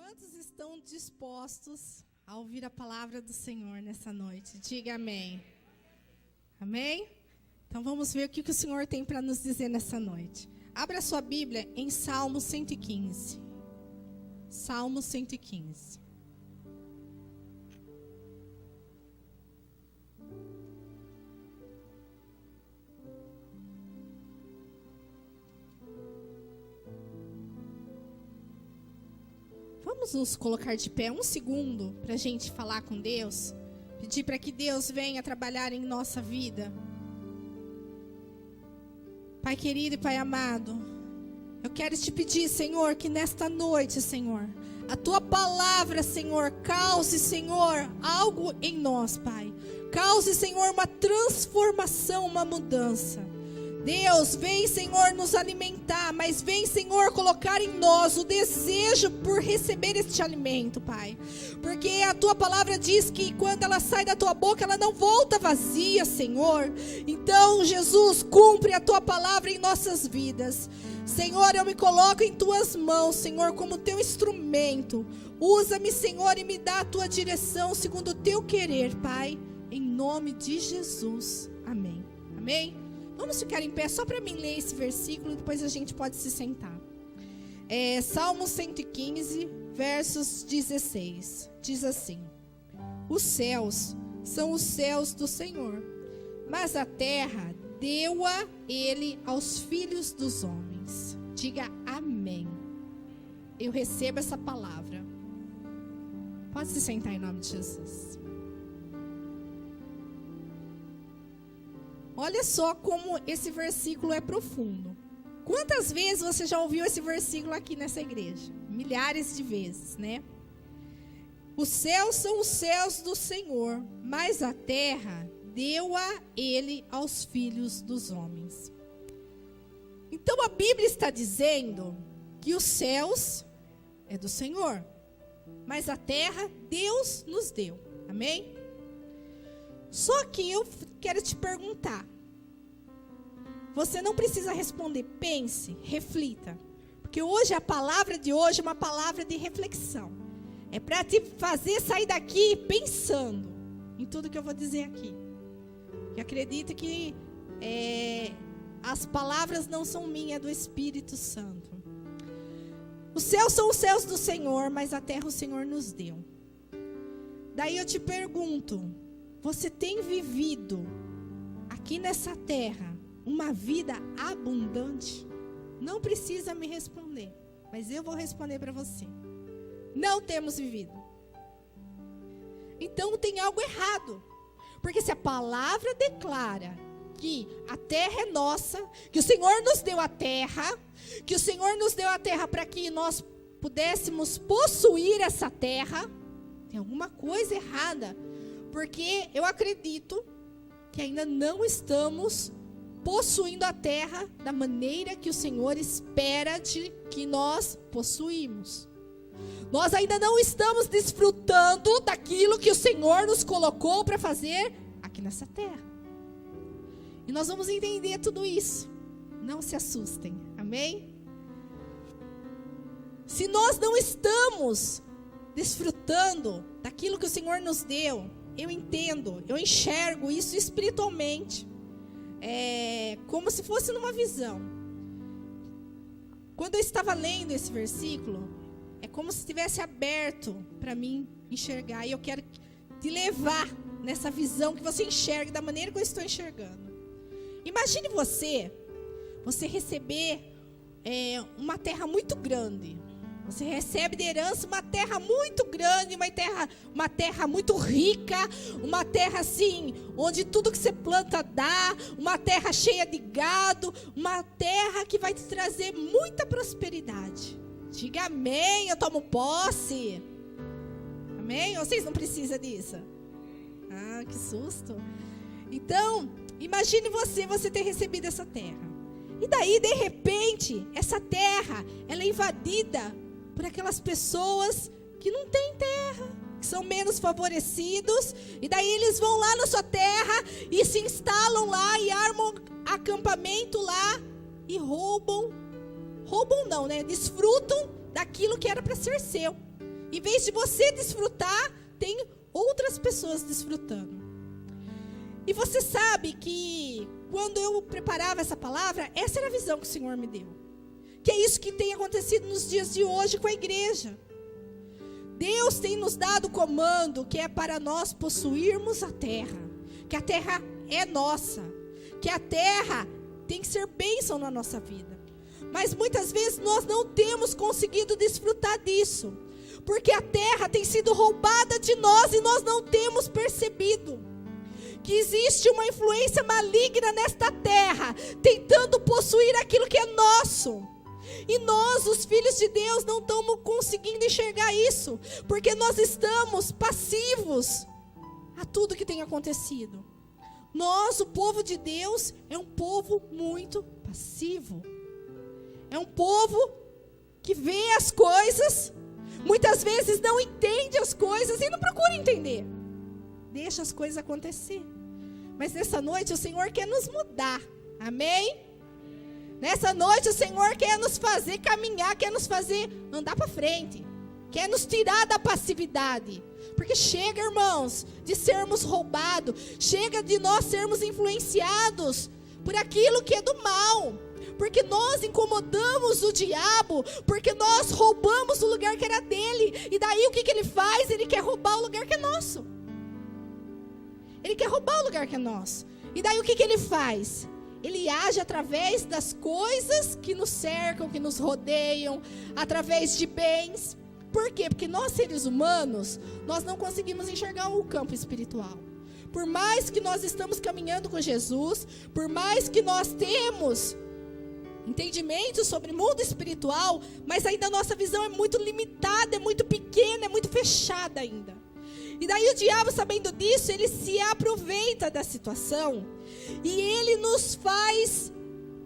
Quantos estão dispostos a ouvir a palavra do Senhor nessa noite? Diga amém. Amém? Então vamos ver o que o Senhor tem para nos dizer nessa noite. Abra a sua Bíblia em Salmo 115. Salmo 115. Vamos nos colocar de pé um segundo para a gente falar com Deus. Pedir para que Deus venha trabalhar em nossa vida. Pai querido e Pai amado, eu quero te pedir, Senhor, que nesta noite, Senhor, a Tua palavra, Senhor, cause, Senhor, algo em nós, Pai. Cause, Senhor, uma transformação, uma mudança. Deus, vem, Senhor, nos alimentar, mas vem, Senhor, colocar em nós o desejo por receber este alimento, Pai. Porque a Tua palavra diz que quando ela sai da Tua boca, ela não volta vazia, Senhor. Então, Jesus, cumpre a Tua palavra em nossas vidas. Senhor, eu me coloco em Tuas mãos, Senhor, como Teu instrumento. Usa-me, Senhor, e me dá a Tua direção segundo o Teu querer, Pai. Em nome de Jesus. Amém. Amém? Vamos ficar em pé só para mim ler esse versículo e depois a gente pode se sentar. Salmo 115, versos 16. Diz assim: os céus são os céus do Senhor, mas a terra deu-a Ele aos filhos dos homens. Diga amém. Eu recebo essa palavra. Pode se sentar em nome de Jesus. Olha só como esse versículo é profundo. Quantas vezes você já ouviu esse versículo aqui nessa igreja? Milhares de vezes, né? Os céus são os céus do Senhor, mas a terra deu-a Ele aos filhos dos homens. Então a Bíblia está dizendo que os céus é do Senhor, mas a terra Deus nos deu. Amém? Só que eu quero te perguntar. Você não precisa responder, pense, reflita. Porque hoje, a palavra de hoje é uma palavra de reflexão. É para te fazer sair daqui pensando em tudo que eu vou dizer aqui. Eu acredito que as palavras não são minhas, é do Espírito Santo. Os céus são os céus do Senhor, mas a terra o Senhor nos deu. Daí eu te pergunto, você tem vivido aqui nessa terra uma vida abundante? Não precisa me responder, mas eu vou responder para você. Não temos vivido. Então tem algo errado. Porque se a palavra declara que a terra é nossa, que o Senhor nos deu a terra, que o Senhor nos deu a terra para que nós pudéssemos possuir essa terra, tem alguma coisa errada. Porque eu acredito que ainda não estamos possuindo a terra da maneira que o Senhor espera de que nós possuímos. Nós ainda não estamos desfrutando daquilo que o Senhor nos colocou para fazer aqui nessa terra. E nós vamos entender tudo isso. Não se assustem, amém? Se nós não estamos desfrutando daquilo que o Senhor nos deu, eu entendo, eu enxergo isso espiritualmente, como se fosse numa visão. Quando eu estava lendo esse versículo, é como se estivesse aberto para mim enxergar. E eu quero te levar nessa visão que você enxergue da maneira que eu estou enxergando. Imagine você receber uma terra muito grande. Você recebe de herança uma terra muito grande, uma terra muito rica, uma terra assim, onde tudo que você planta dá, uma terra cheia de gado, uma terra que vai te trazer muita prosperidade. Diga amém, eu tomo posse. Amém? Ou vocês não precisam disso? Ah, que susto. Então, imagine você ter recebido essa terra. E daí, de repente, essa terra, ela é invadida por aquelas pessoas que não têm terra, que são menos favorecidos, e daí eles vão lá na sua terra e se instalam lá e armam acampamento lá e roubam não, né? Desfrutam daquilo que era para ser seu. Em vez de você desfrutar, tem outras pessoas desfrutando. E você sabe que quando eu preparava essa palavra, essa era a visão que o Senhor me deu. Que é isso que tem acontecido nos dias de hoje com a igreja. Deus tem nos dado o comando que é para nós possuirmos a terra. Que a terra é nossa. Que a terra tem que ser bênção na nossa vida. Mas muitas vezes nós não temos conseguido desfrutar disso. Porque a terra tem sido roubada de nós e nós não temos percebido. Que existe uma influência maligna nesta terra, tentando possuir aquilo que é nosso. E nós, os filhos de Deus, não estamos conseguindo enxergar isso, porque nós estamos passivos a tudo que tem acontecido. Nós, o povo de Deus, é um povo muito passivo. É um povo que vê as coisas, muitas vezes não entende as coisas e não procura entender. Deixa as coisas acontecer. Mas nessa noite o Senhor quer nos mudar. Amém? Nessa noite o Senhor quer nos fazer caminhar, quer nos fazer andar para frente. Quer nos tirar da passividade. Porque chega, irmãos, de sermos roubados. Chega de nós sermos influenciados por aquilo que é do mal. Porque nós incomodamos o diabo. Porque nós roubamos o lugar que era dele. E daí o que ele faz? Ele quer roubar o lugar que é nosso. Ele quer roubar o lugar que é nosso. E daí o que ele faz? Ele age através das coisas que nos cercam, que nos rodeiam, através de bens. Por quê? Porque nós, seres humanos, nós não conseguimos enxergar o campo espiritual. Por mais que nós estamos caminhando com Jesus, por mais que nós temos entendimento sobre o mundo espiritual, mas ainda a nossa visão é muito limitada, é muito pequena, é muito fechada ainda. E daí o diabo, sabendo disso, ele se aproveita da situação. E ele nos faz,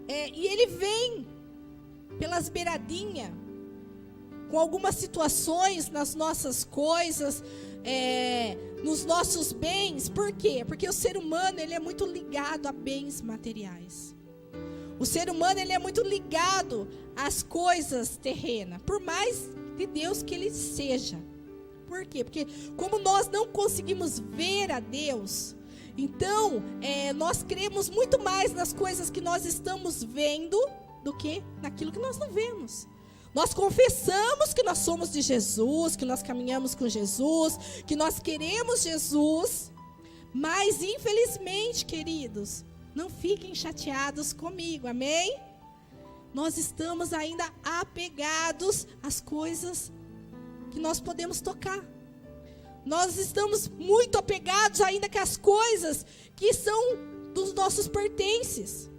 e ele vem pelas beiradinhas, com algumas situações nas nossas coisas, nos nossos bens. Por quê? Porque o ser humano, ele é muito ligado a bens materiais. O ser humano, ele é muito ligado às coisas terrenas, por mais de Deus que ele seja. Por quê? Porque como nós não conseguimos ver a Deus, então nós cremos muito mais nas coisas que nós estamos vendo do que naquilo que nós não vemos. Nós confessamos que nós somos de Jesus, que nós caminhamos com Jesus, que nós queremos Jesus, mas infelizmente, queridos, não fiquem chateados comigo, amém? Nós estamos ainda apegados às coisas que nós podemos tocar. Nós estamos muito apegados ainda com as coisas que são dos nossos pertences.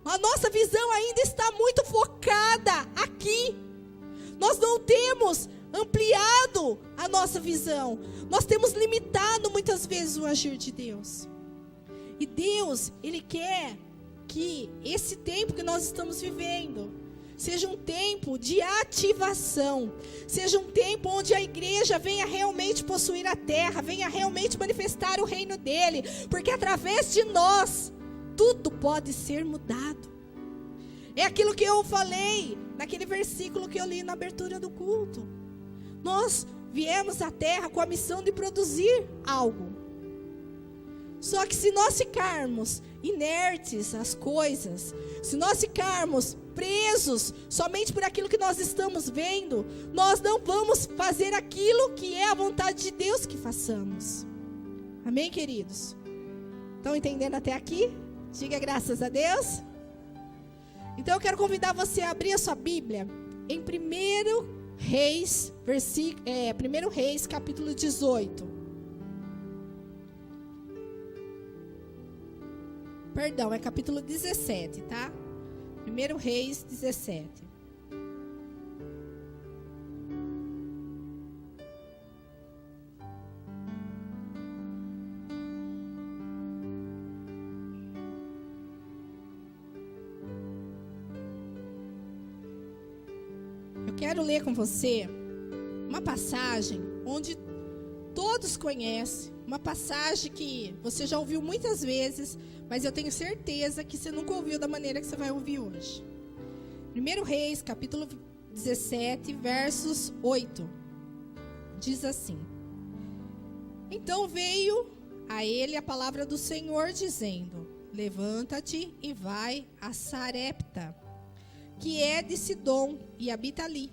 A nossa visão ainda está muito focada aqui. Nós não temos ampliado a nossa visão. Nós temos limitado muitas vezes o agir de Deus. E Deus, Ele quer que esse tempo que nós estamos vivendo seja um tempo de ativação. Seja um tempo onde a igreja venha realmente possuir a terra, venha realmente manifestar o reino dele. Porque através de nós, tudo pode ser mudado. É aquilo que eu falei naquele versículo que eu li na abertura do culto. Nós viemos à terra com a missão de produzir algo. Só que se nós ficarmos inertes às coisas, se nós ficarmos presos somente por aquilo que nós estamos vendo, nós não vamos fazer aquilo que é a vontade de Deus que façamos. Amém, queridos? Estão entendendo até aqui? Diga graças a Deus. Então eu quero convidar você a abrir a sua Bíblia em 1 Reis, 1 Reis capítulo 18. Perdão, é capítulo 17, tá? 1 Reis 17. Eu quero ler com você uma passagem onde todos conhecem, uma passagem que você já ouviu muitas vezes, mas eu tenho certeza que você nunca ouviu da maneira que você vai ouvir hoje. 1 Reis, capítulo 17, versos 8. diz assim: Então veio a ele a palavra do Senhor, dizendo: Levanta-te e vai a Sarepta, que é de Sidom, e habita ali.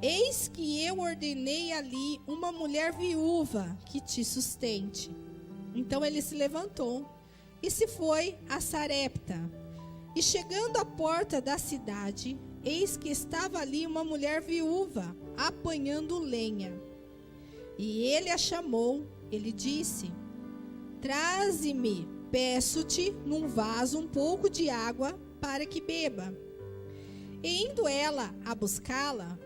Eis que eu ordenei ali uma mulher viúva que te sustente. Então ele se levantou e se foi a Sarepta. E chegando à porta da cidade, eis que estava ali uma mulher viúva, apanhando lenha. E ele a chamou, ele disse: Traze-me, peço-te, num vaso um pouco de água para que beba. E indo ela a buscá-la,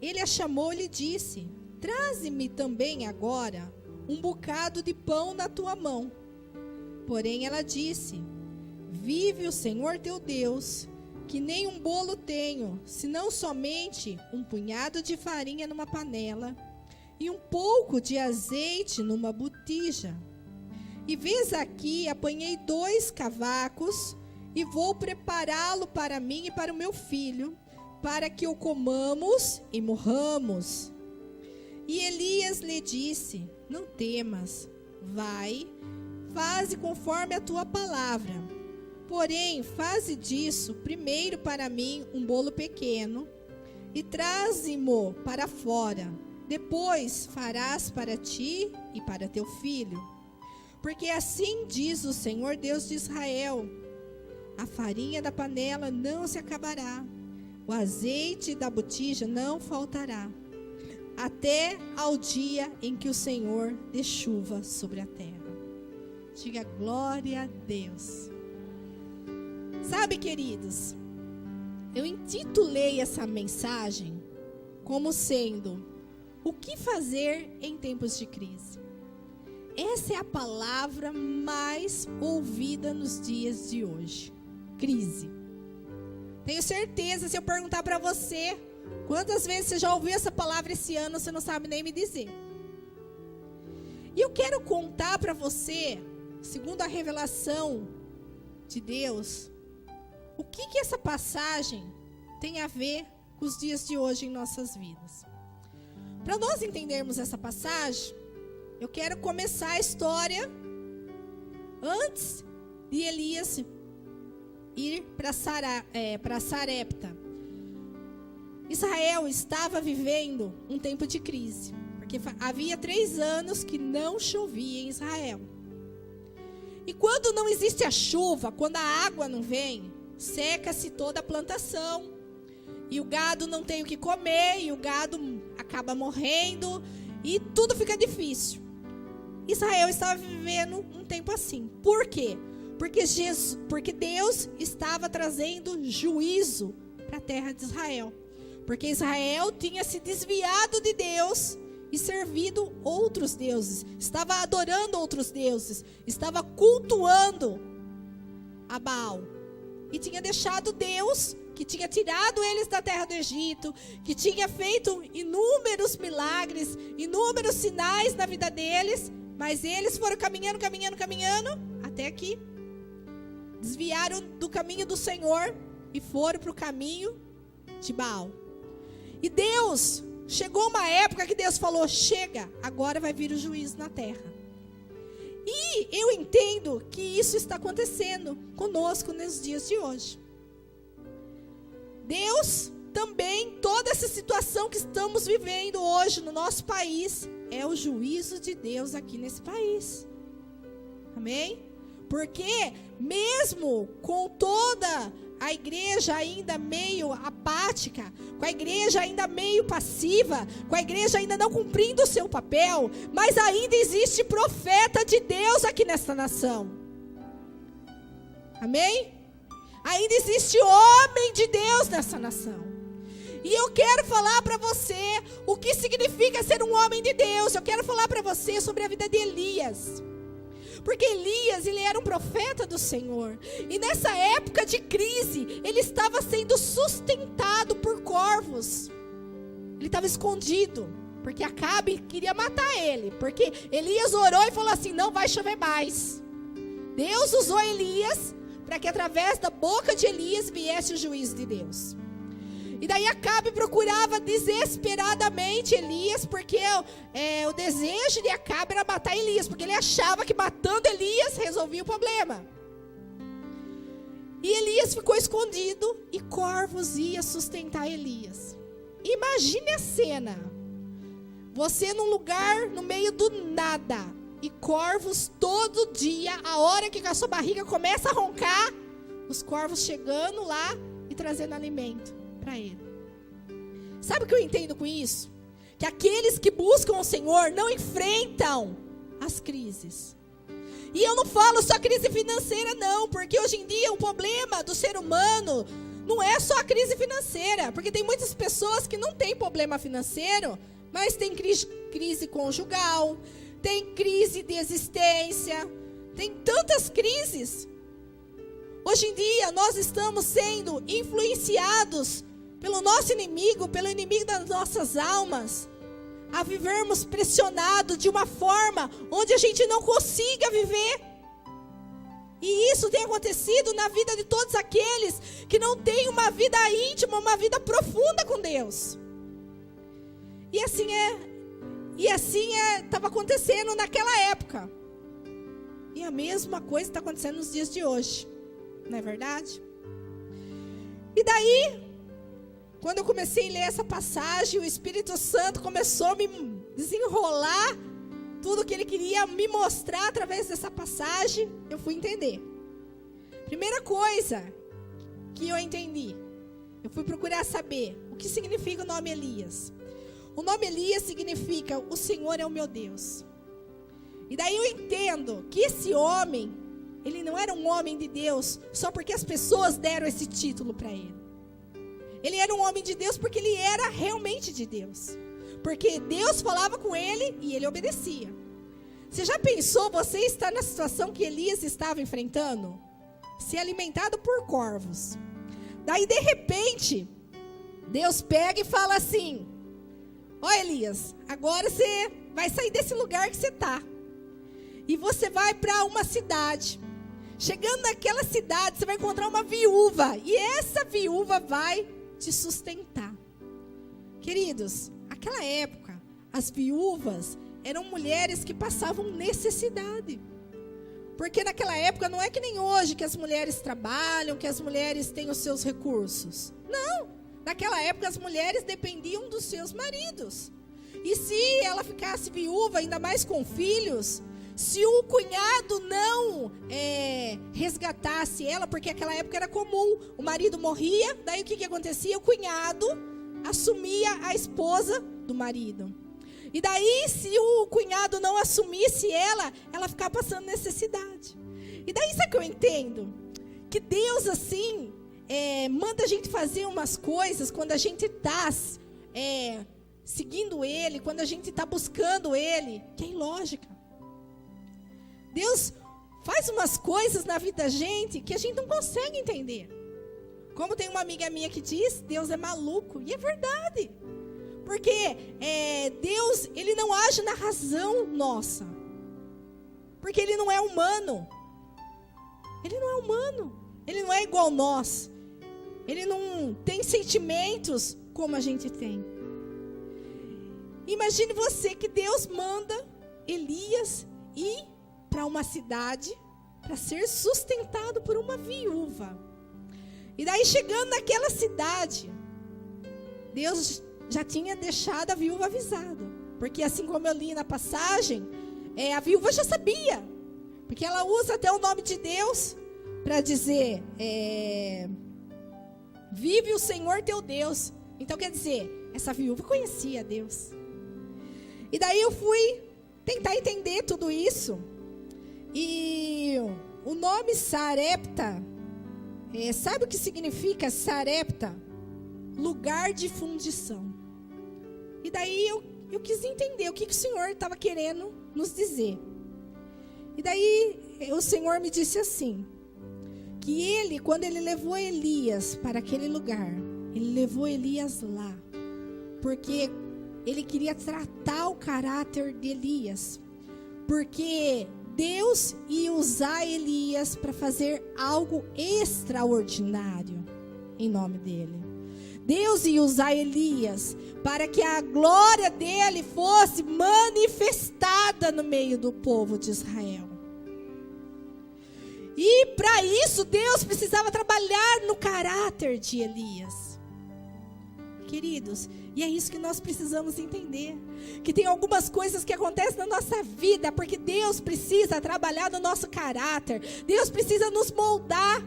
ele a chamou e lhe disse: Traze-me também agora um bocado de pão na tua mão. Porém ela disse: Vive o Senhor teu Deus, que nem um bolo tenho, senão somente um punhado de farinha numa panela e um pouco de azeite numa botija. E vês aqui, apanhei 2 cavacos e vou prepará-lo para mim e para o meu filho, para que o comamos e morramos. E Elias lhe disse: Não temas, vai, faze conforme a tua palavra. Porém, faze disso primeiro para mim um bolo pequeno e traze-mo para fora. Depois farás para ti e para teu filho. Porque assim diz o Senhor Deus de Israel: a farinha da panela não se acabará, o azeite da botija não faltará, até ao dia em que o Senhor dê chuva sobre a terra. Diga glória a Deus. Sabe, queridos, eu intitulei essa mensagem como sendo: o que fazer em tempos de crise? Essa é a palavra mais ouvida nos dias de hoje. Crise. Tenho certeza, se eu perguntar para você quantas vezes você já ouviu essa palavra esse ano, você não sabe nem me dizer. E eu quero contar para você, segundo a revelação de Deus, o que essa passagem tem a ver com os dias de hoje em nossas vidas. Para nós entendermos essa passagem, eu quero começar a história antes de Elias ir para Sarepta. Israel estava vivendo um tempo de crise, porque havia 3 anos que não chovia em Israel. E quando não existe a chuva, quando a água não vem, seca-se toda a plantação, e o gado não tem o que comer, e o gado acaba morrendo, e tudo fica difícil. Israel estava vivendo um tempo assim. Por quê? Porque Deus estava trazendo juízo para a terra de Israel. Porque Israel tinha se desviado de Deus e servido outros deuses. Estava adorando outros deuses. Estava cultuando a Baal. E tinha deixado Deus, que tinha tirado eles da terra do Egito, que tinha feito inúmeros milagres, inúmeros sinais na vida deles. Mas eles foram caminhando, até que desviaram do caminho do Senhor e foram para o caminho de Baal. E Deus, chegou uma época que Deus falou: chega, agora vai vir o juízo na terra. E eu entendo que isso está acontecendo conosco nos dias de hoje. Deus também, toda essa situação que estamos vivendo hoje no nosso país, é o juízo de Deus aqui nesse país. Amém? Porque mesmo com toda a igreja ainda meio apática, com a igreja ainda meio passiva, com a igreja ainda não cumprindo o seu papel, mas ainda existe profeta de Deus aqui nesta nação. Amém? Ainda existe homem de Deus nessa nação. E eu quero falar para você o que significa ser um homem de Deus. Eu quero falar para você sobre a vida de Elias. Porque Elias, ele era um profeta do Senhor. E nessa época de crise, ele estava sendo sustentado por corvos. Ele estava escondido, porque Acabe queria matar ele. Porque Elias orou e falou assim: não vai chover mais. Deus usou Elias para que através da boca de Elias viesse o juízo de Deus. E daí Acabe procurava desesperadamente Elias, porque o desejo de Acabe era matar Elias, porque ele achava que matando Elias resolvia o problema. E Elias ficou escondido e corvos iam sustentar Elias. Imagine a cena. Você num lugar no meio do nada e corvos todo dia, a hora que a sua barriga começa a roncar, os corvos chegando lá e trazendo alimento para ele. Sabe o que eu entendo com isso? Que aqueles que buscam o Senhor não enfrentam as crises. E eu não falo só crise financeira não, porque hoje em dia o problema do ser humano não é só a crise financeira, porque tem muitas pessoas que não têm problema financeiro, mas tem crise conjugal, tem crise de existência, tem tantas crises. Hoje em dia nós estamos sendo influenciados pelo nosso inimigo, pelo inimigo das nossas almas, a vivermos pressionados de uma forma onde a gente não consiga viver. E isso tem acontecido na vida de todos aqueles que não têm uma vida íntima, uma vida profunda com Deus. E assim estava acontecendo naquela época. E a mesma coisa está acontecendo nos dias de hoje. Não é verdade? E daí, quando eu comecei a ler essa passagem, o Espírito Santo começou a me desenrolar tudo que ele queria me mostrar através dessa passagem, eu fui entender. Primeira coisa que eu entendi, eu fui procurar saber o que significa o nome Elias. O nome Elias significa: o Senhor é o meu Deus. E daí eu entendo que esse homem, ele não era um homem de Deus só porque as pessoas deram esse título para ele. Ele era um homem de Deus porque ele era realmente de Deus. Porque Deus falava com ele e ele obedecia. Você já pensou você estar na situação que Elias estava enfrentando? Ser alimentado por corvos. Daí de repente, Deus pega e fala assim: ó Elias, agora você vai sair desse lugar que você está. E você vai para uma cidade. Chegando naquela cidade, você vai encontrar uma viúva. E essa viúva vai te sustentar. Queridos, naquela época, as viúvas eram mulheres que passavam necessidade. Porque naquela época não é que nem hoje, que as mulheres trabalham, que as mulheres têm os seus recursos. Não, naquela época as mulheres dependiam dos seus maridos. E se ela ficasse viúva, ainda mais com filhos, se o cunhado não resgatasse ela, porque naquela época era comum, o marido morria, daí o que acontecia? O cunhado assumia a esposa do marido. E daí, se o cunhado não assumisse ela ficava passando necessidade. E daí, sabe o que eu entendo? Que Deus, assim, manda a gente fazer umas coisas quando a gente está seguindo Ele, quando a gente está buscando Ele, que é ilógica. Deus faz umas coisas na vida da gente que a gente não consegue entender. Como tem uma amiga minha que diz, Deus é maluco. E é verdade. Porque Deus, Ele não age na razão nossa. Porque Ele não é humano. Ele não é humano. Ele não é igual a nós. Ele não tem sentimentos como a gente tem. Imagine você que Deus manda Elias ir para uma cidade para ser sustentado por uma viúva. E daí, chegando naquela cidade, Deus já tinha deixado a viúva avisada. Porque assim como eu li na passagem, a viúva já sabia. Porque ela usa até o nome de Deus para dizer, vive o Senhor teu Deus. Então quer dizer, essa viúva conhecia Deus. E daí eu fui tentar entender tudo isso. E o nome Sarepta, sabe o que significa Sarepta? Lugar de fundição. E daí eu quis entender o que o Senhor estava querendo nos dizer. E daí o Senhor me disse assim, que Ele, quando Ele levou Elias para aquele lugar, Ele levou Elias lá, porque Ele queria tratar o caráter de Elias, porque Deus ia usar Elias para fazer algo extraordinário em nome dele. Deus ia usar Elias para que a glória dele fosse manifestada no meio do povo de Israel. E para isso Deus precisava trabalhar no caráter de Elias. Queridos, e é isso que nós precisamos entender. Que tem algumas coisas que acontecem na nossa vida porque Deus precisa trabalhar no nosso caráter. Deus precisa nos moldar.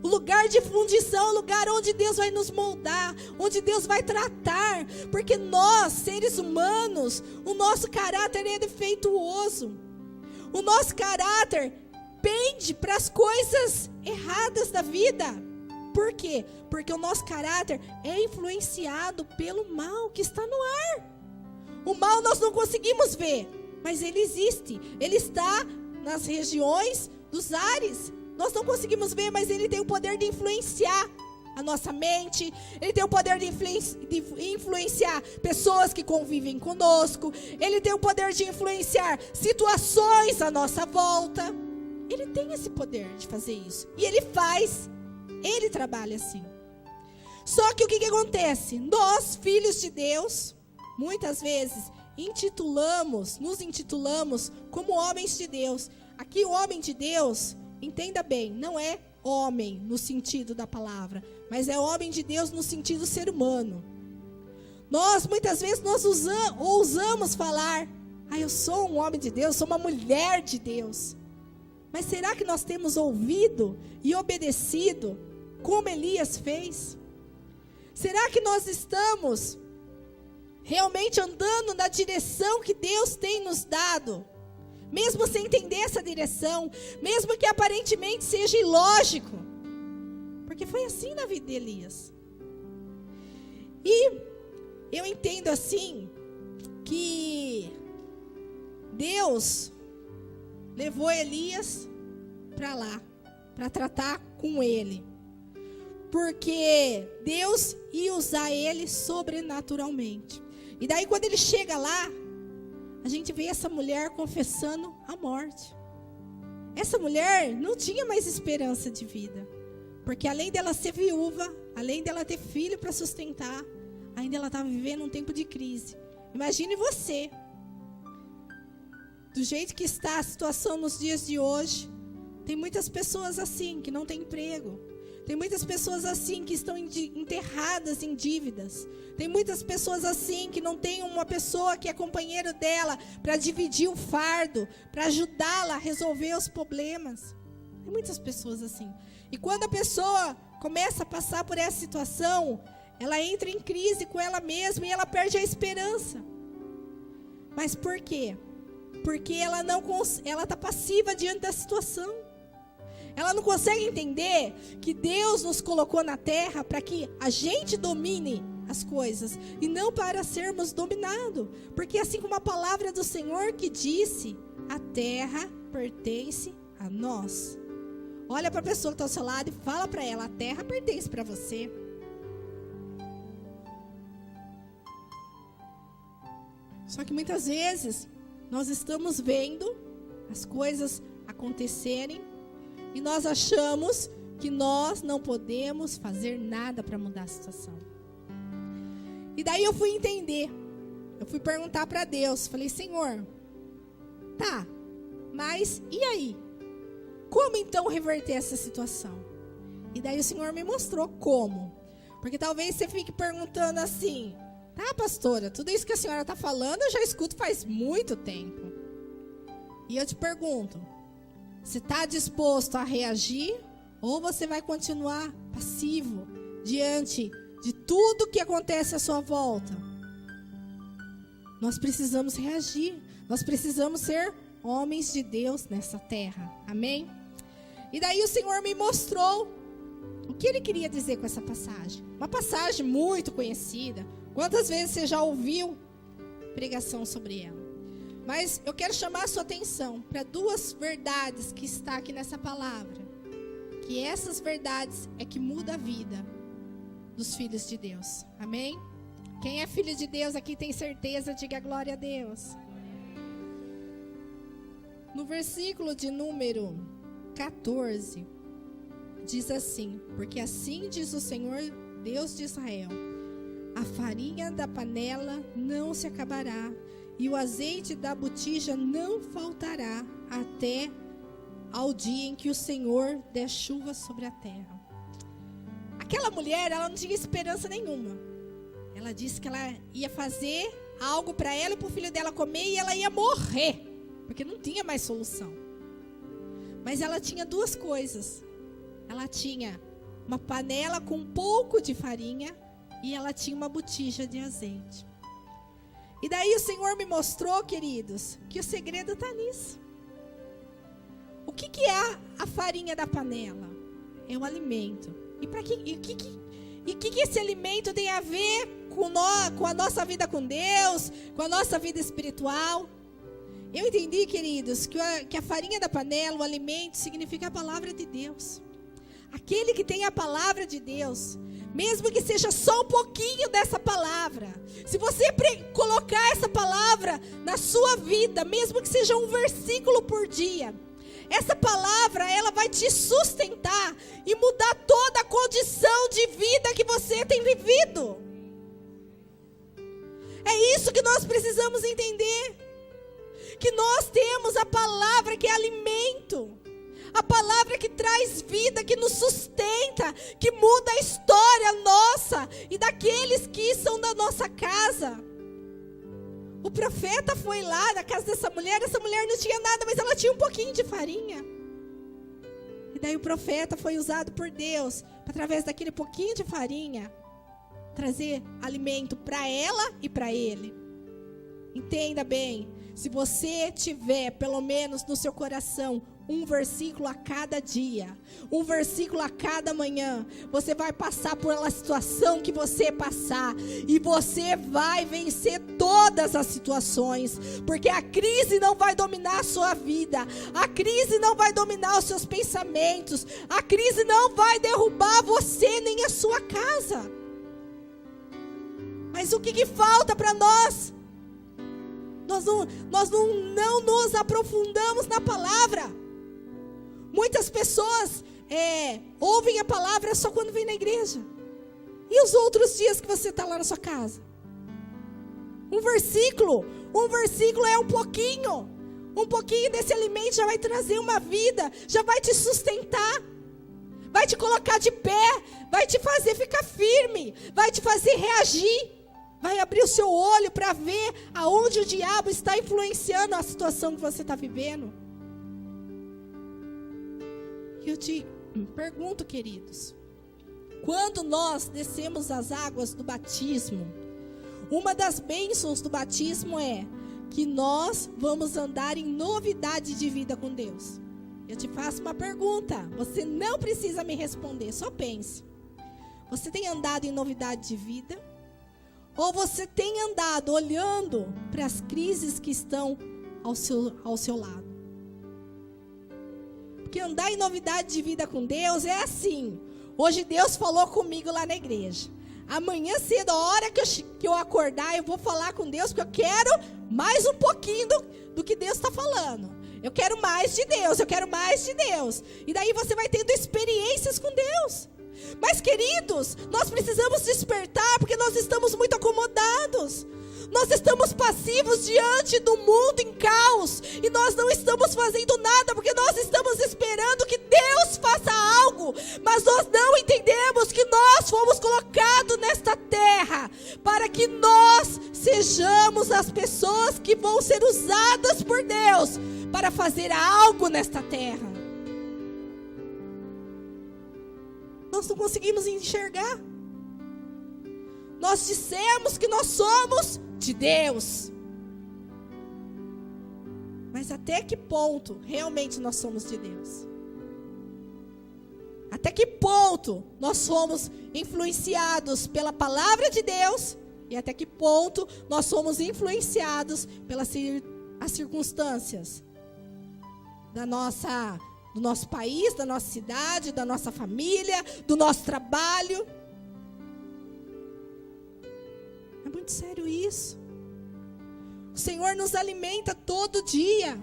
O lugar de fundição é o lugar onde Deus vai nos moldar, onde Deus vai tratar. Porque nós, seres humanos, o nosso caráter é defeituoso. O nosso caráter pende para as coisas erradas da vida. Por quê? Porque o nosso caráter é influenciado pelo mal que está no ar. O mal nós não conseguimos ver, mas ele existe. Ele está nas regiões dos ares. Nós não conseguimos ver, mas ele tem o poder de influenciar a nossa mente. Ele tem o poder de influenciar pessoas que convivem conosco. Ele tem o poder de influenciar situações à nossa volta. Ele tem esse poder de fazer isso. E ele faz. Ele trabalha assim. Só que o que acontece? Nós, filhos de Deus, muitas vezes nos intitulamos como homens de Deus. Aqui o homem de Deus, entenda bem, não é homem no sentido da palavra, mas é homem de Deus no sentido ser humano. Muitas vezes ousamos falar, eu sou um homem de Deus, sou uma mulher de Deus. Mas será que nós temos ouvido e obedecido como Elias fez? Será que nós estamos realmente andando na direção que Deus tem nos dado? Mesmo sem entender essa direção, mesmo que aparentemente seja ilógico. Porque foi assim na vida de Elias. E eu entendo assim, que Deus levou Elias para lá, para tratar com ele. Porque Deus ia usar ele sobrenaturalmente. E daí quando ele chega lá, a gente vê essa mulher confessando a morte. Essa mulher não tinha mais esperança de vida. Porque além dela ser viúva, além dela ter filho para sustentar, ainda ela estava vivendo um tempo de crise. Imagine você. Do jeito que está a situação nos dias de hoje, tem muitas pessoas assim, que não têm emprego. Tem muitas pessoas assim, que estão enterradas em dívidas. Tem muitas pessoas assim, que não tem uma pessoa que é companheiro dela, para dividir o fardo, para ajudá-la a resolver os problemas. Tem muitas pessoas assim. E quando a pessoa começa a passar por essa situação, ela entra em crise com ela mesma e ela perde a esperança. Mas por quê? Porque ela está passiva diante da situação. Ela não consegue entender que Deus nos colocou na terra para que a gente domine as coisas e não para sermos dominados. Porque assim como a palavra do Senhor que disse, a terra pertence a nós. Olha para a pessoa que está ao seu lado e fala para ela, a terra pertence para você. Só que muitas vezes nós estamos vendo as coisas acontecerem e nós achamos que nós não podemos fazer nada para mudar a situação. E daí eu fui entender. Eu fui perguntar para Deus. Falei, Senhor, tá, mas e aí? Como então reverter essa situação? E daí o Senhor me mostrou como. Porque talvez você fique perguntando assim, tá, pastora, tudo isso que a senhora está falando eu já escuto faz muito tempo. E eu te pergunto, você está disposto a reagir ou você vai continuar passivo diante de tudo que acontece à sua volta? Nós precisamos reagir. Nós precisamos ser homens de Deus nessa terra. Amém? E daí o Senhor me mostrou o que Ele queria dizer com essa passagem. Uma passagem muito conhecida. Quantas vezes você já ouviu pregação sobre ela? Mas eu quero chamar a sua atenção para duas verdades que está aqui nessa palavra. Que essas verdades é que muda a vida dos filhos de Deus. Amém? Quem é filho de Deus aqui tem certeza, diga glória a Deus. No versículo de número 14, diz assim, porque assim diz o Senhor Deus de Israel: a farinha da panela não se acabará, e o azeite da botija não faltará, até ao dia em que o Senhor der chuva sobre a terra. Aquela mulher, ela não tinha esperança nenhuma. Ela disse que ela ia fazer algo para ela e para o filho dela comer, e ela ia morrer, porque não tinha mais solução. Mas ela tinha duas coisas. Ela tinha uma panela com um pouco de farinha, e ela tinha uma botija de azeite. E daí o Senhor me mostrou, queridos, que o segredo está nisso. O que é a farinha da panela? É o alimento. E o que esse alimento tem a ver com a nossa vida com Deus, com a nossa vida espiritual? Eu entendi, queridos, que a farinha da panela, o alimento, significa a palavra de Deus. Aquele que tem a palavra de Deus, mesmo que seja só um pouquinho dessa palavra, se você colocar essa palavra na sua vida, mesmo que seja um versículo por dia, essa palavra, ela vai te sustentar e mudar toda a condição de vida que você tem vivido. É isso que nós precisamos entender. Que nós temos a palavra que é alimento. A palavra que traz vida, que nos sustenta, que muda a história nossa e daqueles que são da nossa casa. O profeta foi lá na casa dessa mulher não tinha nada, mas ela tinha um pouquinho de farinha. E daí o profeta foi usado por Deus, através daquele pouquinho de farinha, trazer alimento para ela e para ele. Entenda bem, se você tiver pelo menos no seu coração um versículo a cada dia, um versículo a cada manhã, você vai passar por uma situação que você passar, e você vai vencer todas as situações, porque a crise não vai dominar a sua vida, a crise não vai dominar os seus pensamentos, a crise não vai derrubar você nem a sua casa. Mas o que falta para nós? Nós não nos aprofundamos na palavra. Muitas pessoas ouvem a palavra só quando vem na igreja. E os outros dias que você está lá na sua casa? Um versículo é um pouquinho desse alimento já vai trazer uma vida, já vai te sustentar, vai te colocar de pé, vai te fazer ficar firme, vai te fazer reagir, vai abrir o seu olho para ver aonde o diabo está influenciando a situação que você está vivendo. Eu te pergunto, queridos, quando nós descemos as águas do batismo, uma das bênçãos do batismo é que nós vamos andar em novidade de vida com Deus. Eu te faço uma pergunta, você não precisa me responder, só pense. Você tem andado em novidade de vida? Ou você tem andado olhando para as crises que estão ao seu lado? Porque andar em novidade de vida com Deus é assim. Hoje Deus falou comigo lá na igreja. Amanhã cedo, a hora que eu acordar, eu vou falar com Deus, porque eu quero mais um pouquinho do que Deus está falando. Eu quero mais de Deus, eu quero mais de Deus. E daí você vai tendo experiências com Deus. Mas, queridos, nós precisamos despertar, porque nós estamos muito acomodados. Nós estamos passivos diante do mundo em caos, e nós não estamos fazendo nada, porque nós estamos esperando que Deus faça algo, mas nós não entendemos que nós fomos colocados nesta terra, para que nós sejamos as pessoas que vão ser usadas por Deus, para fazer algo nesta terra. Nós não conseguimos enxergar. Nós dissemos que nós somos de Deus. Mas até que ponto realmente nós somos de Deus? Até que ponto nós somos influenciados pela palavra de Deus? E até que ponto nós somos influenciados pelas circunstâncias do nosso país, da nossa cidade, da nossa família, do nosso trabalho? É muito sério isso. O Senhor nos alimenta todo dia.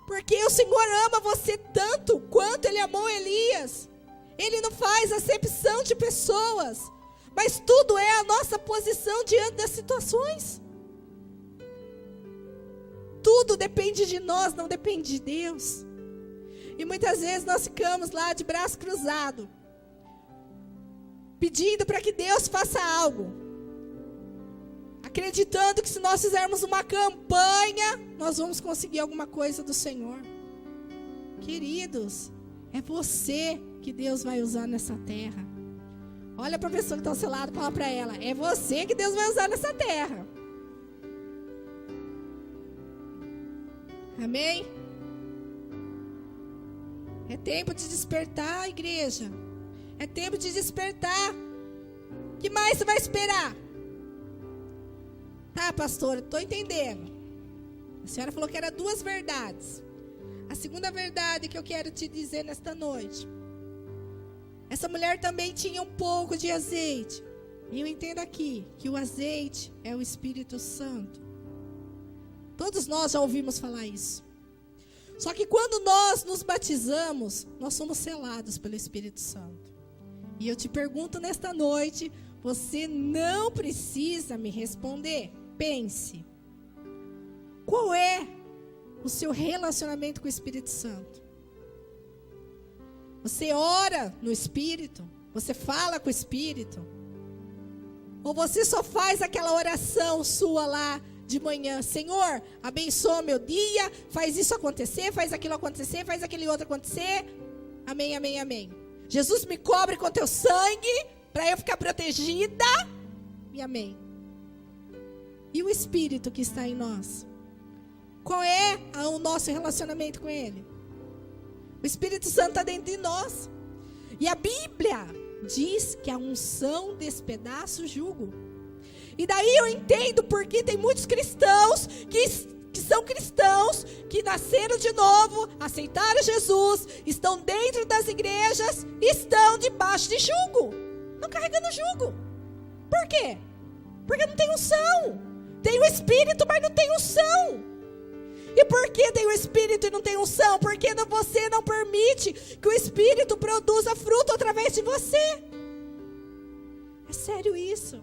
Porque o Senhor ama você tanto quanto Ele amou Elias. Ele não faz acepção de pessoas. Mas tudo é a nossa posição diante das situações. Tudo depende de nós, não depende de Deus. E muitas vezes nós ficamos lá de braço cruzado, pedindo para que Deus faça algo, acreditando que se nós fizermos uma campanha, nós vamos conseguir alguma coisa do Senhor. Queridos, é você que Deus vai usar nessa terra. Olha para a pessoa que está ao seu lado e fala para ela: é você que Deus vai usar nessa terra. Amém? É tempo de despertar, igreja. É tempo de despertar. O que mais você vai esperar? Tá, pastora, estou entendendo. A senhora falou que era 2 verdades. A segunda verdade que eu quero te dizer nesta noite: essa mulher também tinha um pouco de azeite. E eu entendo aqui que o azeite é o Espírito Santo. Todos nós já ouvimos falar isso. Só que quando nós nos batizamos, nós somos selados pelo Espírito Santo. E eu te pergunto nesta noite, você não precisa me responder. Pense. Qual é o seu relacionamento com o Espírito Santo? Você ora no Espírito? Você fala com o Espírito? Ou você só faz aquela oração sua lá de manhã: Senhor, abençoa meu dia, faz isso acontecer, faz aquilo acontecer, faz aquele outro acontecer. Amém, amém, amém. Jesus, me cobre com teu sangue para eu ficar protegida. E amém. E o Espírito que está em nós? Qual é o nosso relacionamento com Ele? O Espírito Santo está dentro de nós. E a Bíblia diz que a unção despedaça o jugo. E daí eu entendo porque tem muitos cristãos que são cristãos, que nasceram de novo, aceitaram Jesus, estão dentro das igrejas, estão debaixo de jugo, não carregando jugo. Por quê? Porque não tem unção. Tem o Espírito, mas não tem unção. E por que tem o Espírito e não tem unção? Porque você não permite que o Espírito produza fruto através de você. É sério isso.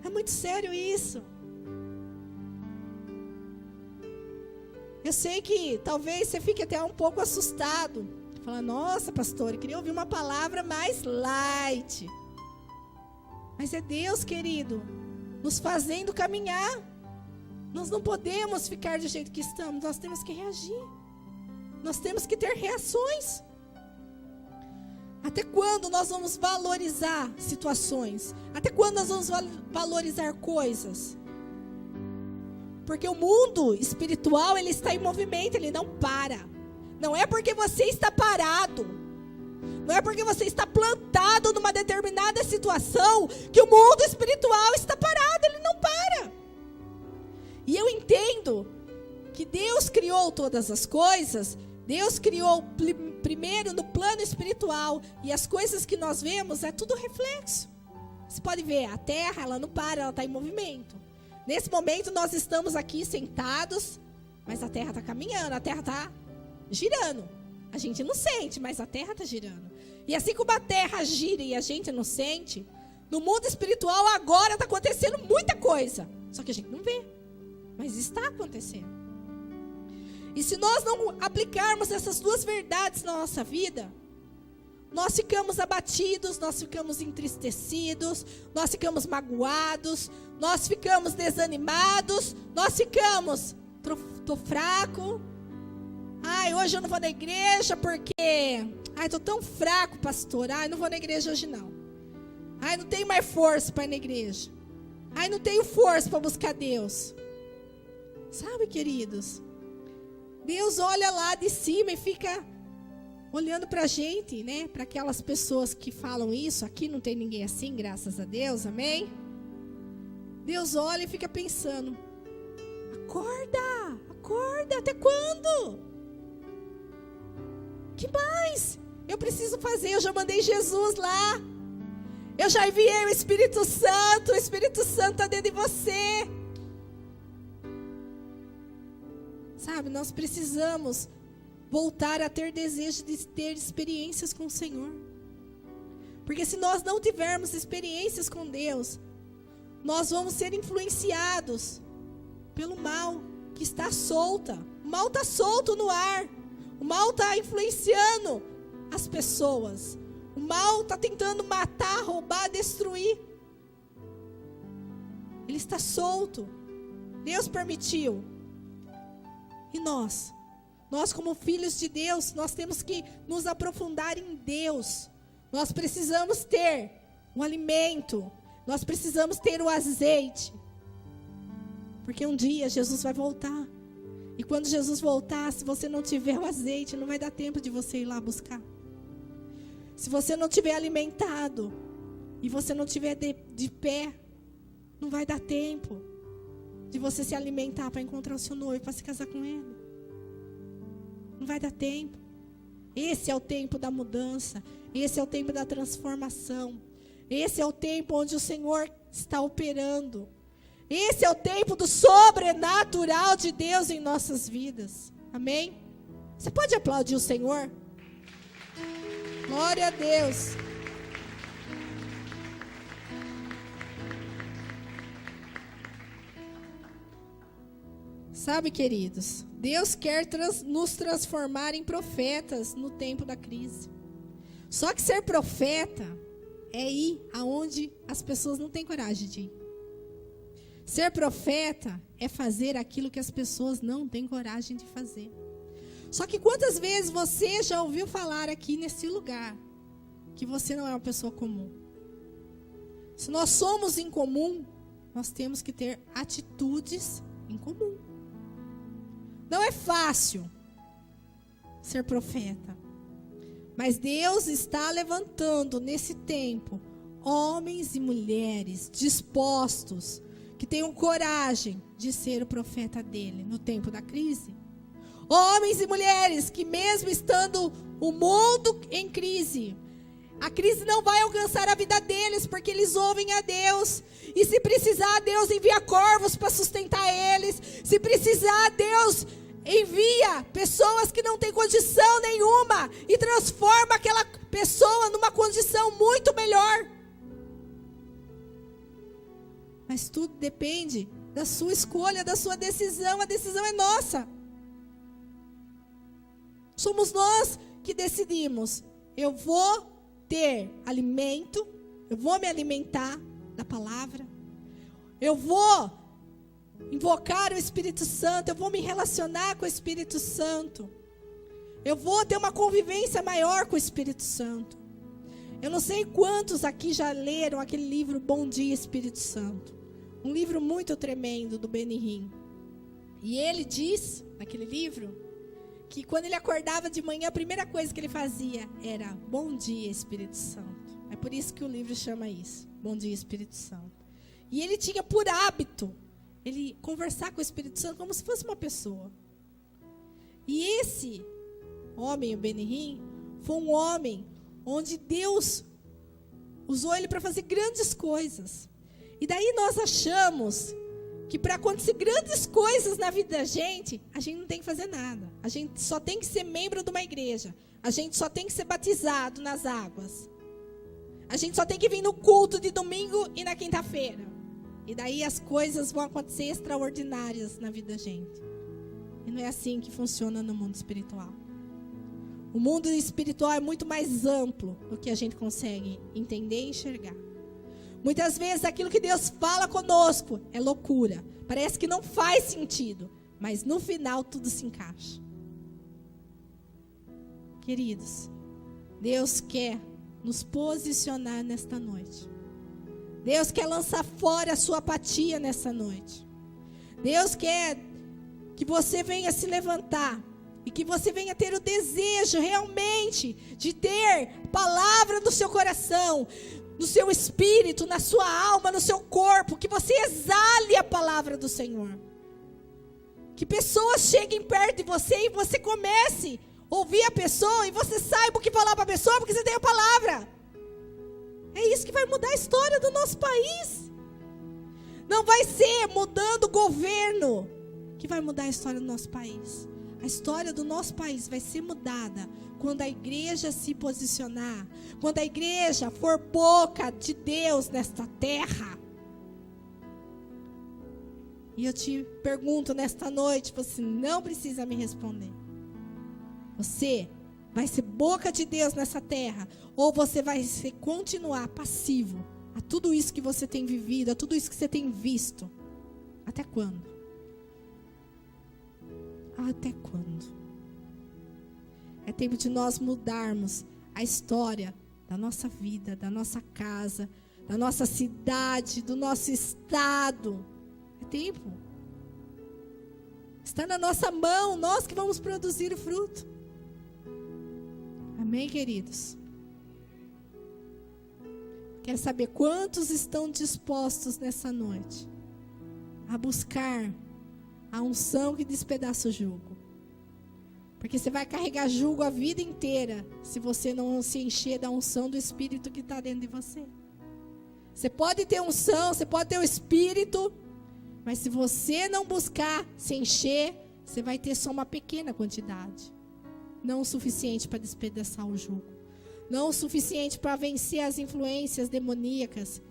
É muito sério isso. Eu sei que talvez você fique até um pouco assustado. Fala: nossa, pastor, eu queria ouvir uma palavra mais light. Mas é Deus, querido, nos fazendo caminhar. Nós não podemos ficar do jeito que estamos. Nós temos que reagir. Nós temos que ter reações. Até quando nós vamos valorizar situações? Até quando nós vamos valorizar coisas? Porque o mundo espiritual, ele está em movimento, ele não para. Não é porque você está parado, não é porque você está plantado numa determinada situação que o mundo espiritual está parado, ele não para. E eu entendo que Deus criou todas as coisas. Deus criou primeiro no plano espiritual, e as coisas que nós vemos é tudo reflexo. Você pode ver, a terra, ela não para, ela está em movimento. Nesse momento nós estamos aqui sentados, mas a terra está caminhando, a terra está girando. A gente não sente, mas a terra está girando. E assim como a terra gira e a gente não sente, no mundo espiritual agora está acontecendo muita coisa, só que a gente não vê, mas está acontecendo. E se nós não aplicarmos essas 2 verdades na nossa vida, nós ficamos abatidos, nós ficamos entristecidos, nós ficamos magoados, nós ficamos desanimados, nós ficamos: tô fraco, ai, hoje eu não vou na igreja porque, ai, tô tão fraco, pastor, ai, não vou na igreja hoje não, ai, não tenho mais força para ir na igreja, ai, não tenho força para buscar Deus. Sabe, queridos, Deus olha lá de cima e fica olhando para a gente, né? Para aquelas pessoas que falam isso. Aqui não tem ninguém assim, graças a Deus, amém? Deus olha e fica pensando: acorda, acorda, até quando? Que mais eu preciso fazer? Eu já mandei Jesus lá, eu já enviei o Espírito Santo está dentro de você. Sabe, nós precisamos voltar a ter desejo de ter experiências com o Senhor. Porque se nós não tivermos experiências com Deus, nós vamos ser influenciados pelo mal que está solta. O mal está solto no ar. O mal está influenciando as pessoas. O mal está tentando matar, roubar, destruir. Ele está solto. Deus permitiu. E nós como filhos de Deus, nós temos que nos aprofundar em Deus. Nós precisamos ter o alimento. Nós precisamos ter o azeite. Porque um dia Jesus vai voltar. E quando Jesus voltar, se você não tiver o azeite, não vai dar tempo de você ir lá buscar. Se você não tiver alimentado e você não tiver de pé, não vai dar tempo de você se alimentar para encontrar o seu noivo, para se casar com ele. Não vai dar tempo. Esse é o tempo da mudança. Esse é o tempo da transformação. Esse é o tempo onde o Senhor está operando. Esse é o tempo do sobrenatural de Deus em nossas vidas. Amém? Você pode aplaudir o Senhor? Glória a Deus. Sabe, queridos, Deus quer nos transformar em profetas no tempo da crise. Só que ser profeta é ir aonde as pessoas não têm coragem de ir. Ser profeta é fazer aquilo que as pessoas não têm coragem de fazer. Só que quantas vezes você já ouviu falar aqui nesse lugar que você não é uma pessoa comum? Se nós somos incomum, nós temos que ter atitudes em comum. Não é fácil ser profeta. Mas Deus está levantando nesse tempo homens e mulheres dispostos, que tenham coragem de ser o profeta dele no tempo da crise. Homens e mulheres que mesmo estando o mundo em crise, a crise não vai alcançar a vida deles, porque eles ouvem a Deus. E se precisar, Deus envia corvos para sustentar eles. Se precisar, Deus envia pessoas que não têm condição nenhuma e transforma aquela pessoa numa condição muito melhor. Mas tudo depende da sua escolha, da sua decisão. A decisão é nossa. Somos nós que decidimos. Eu vou ter alimento, eu vou me alimentar da palavra, eu vou invocar o Espírito Santo, eu vou me relacionar com o Espírito Santo, eu vou ter uma convivência maior com o Espírito Santo. Eu não sei quantos aqui já leram aquele livro Bom Dia Espírito Santo, um livro muito tremendo do Benny Hinn. E ele diz, naquele livro, que quando ele acordava de manhã, a primeira coisa que ele fazia era Bom Dia Espírito Santo. É por isso que o livro chama isso, Bom Dia Espírito Santo. E ele tinha por hábito ele conversar com o Espírito Santo como se fosse uma pessoa. E esse homem, o Benny Hinn, foi um homem onde Deus usou ele para fazer grandes coisas. E daí nós achamos que para acontecer grandes coisas na vida da gente, a gente não tem que fazer nada. A gente só tem que ser membro de uma igreja. A gente só tem que ser batizado nas águas. A gente só tem que vir no culto de domingo e na quinta-feira. E daí as coisas vão acontecer extraordinárias na vida da gente. E não é assim que funciona no mundo espiritual. O mundo espiritual é muito mais amplo do que a gente consegue entender e enxergar. Muitas vezes aquilo que Deus fala conosco é loucura. Parece que não faz sentido. Mas no final tudo se encaixa. Queridos, Deus quer nos posicionar nesta noite. Deus quer lançar fora a sua apatia nessa noite. Deus quer que você venha se levantar e que você venha ter o desejo realmente de ter palavra no seu coração, no seu espírito, na sua alma, no seu corpo, que você exale a palavra do Senhor. Que pessoas cheguem perto de você e você comece a ouvir a pessoa e você saiba o que falar para a pessoa porque você tem a palavra. É isso que vai mudar a história do nosso país. Não vai ser mudando o governo que vai mudar a história do nosso país. A história do nosso país vai ser mudada quando a igreja se posicionar, quando a igreja for boca de Deus nesta terra. E eu te pergunto nesta noite, você não precisa me responder. Você vai ser boca de Deus nessa terra, ou você vai continuar passivo a tudo isso que você tem vivido, a tudo isso que você tem visto? Até quando? Até quando? É tempo de nós mudarmos a história da nossa vida, da nossa casa, da nossa cidade, do nosso estado. É tempo. Está na nossa mão, nós que vamos produzir o fruto. Amém, queridos? Quero saber quantos estão dispostos nessa noite a buscar a unção que despedaça o jugo. Porque você vai carregar jugo a vida inteira se você não se encher da unção do Espírito que está dentro de você. Você pode ter unção, você pode ter o Espírito, mas se você não buscar se encher, você vai ter só uma pequena quantidade. Não o suficiente para despedaçar o jugo. Não o suficiente para vencer as influências demoníacas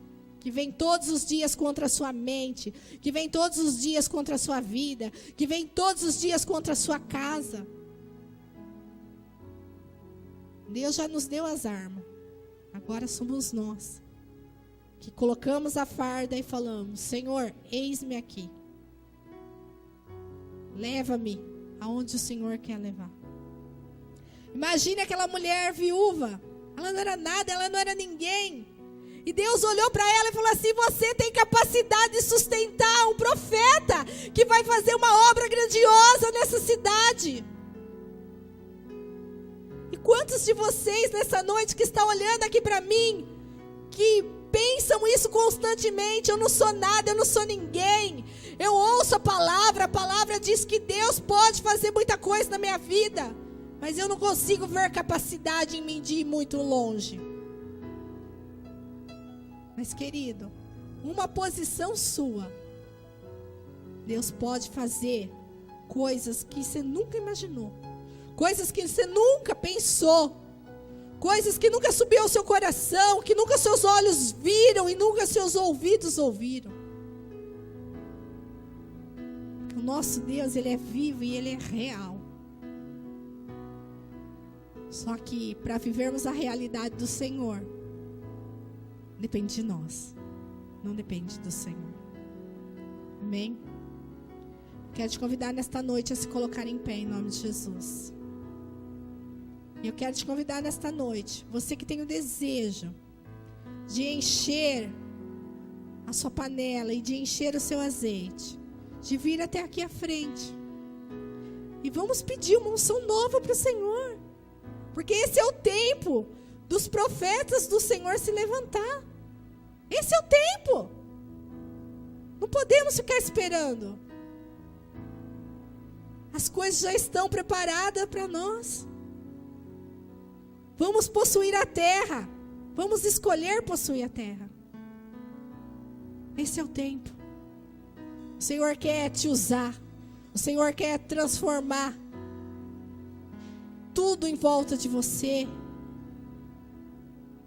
que vêm todos os dias contra a sua mente, que vêm todos os dias contra a sua vida, que vêm todos os dias contra a sua casa. Deus já nos deu as armas. Agora somos nós que colocamos a farda e falamos: Senhor, eis-me aqui. Leva-me aonde o Senhor quer levar. Imagine aquela mulher viúva. Ela não era nada, ela não era ninguém. E Deus olhou para ela e falou assim: você tem capacidade de sustentar um profeta que vai fazer uma obra grandiosa nessa cidade. E quantos de vocês nessa noite que estão olhando aqui para mim, que pensam isso constantemente: eu não sou nada, eu não sou ninguém. Eu ouço a palavra diz que Deus pode fazer muita coisa na minha vida, mas eu não consigo ver capacidade em mim de ir muito longe. Mas, querido, uma posição sua, Deus pode fazer coisas que você nunca imaginou, coisas que você nunca pensou, coisas que nunca subiu ao seu coração, que nunca seus olhos viram e nunca seus ouvidos ouviram. O nosso Deus, Ele é vivo e Ele é real. Só que para vivermos a realidade do Senhor, depende de nós, não depende do Senhor. Amém? Quero te convidar nesta noite a se colocar em pé em nome de Jesus. E eu quero te convidar nesta noite, você que tem o desejo de encher a sua panela e de encher o seu azeite, de vir até aqui à frente. E vamos pedir uma unção nova para o Senhor. Porque esse é o tempo dos profetas do Senhor se levantar. Esse é o tempo. Não podemos ficar esperando. As coisas já estão preparadas para nós. Vamos possuir a terra. Vamos escolher possuir a terra. Esse é o tempo. O Senhor quer te usar. O Senhor quer transformar tudo em volta de você.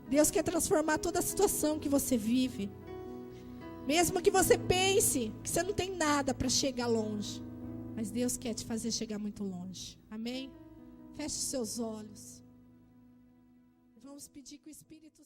Deus quer transformar toda a situação que você vive. Mesmo que você pense que você não tem nada para chegar longe, mas Deus quer te fazer chegar muito longe. Amém? Feche seus olhos. Vamos pedir que o Espírito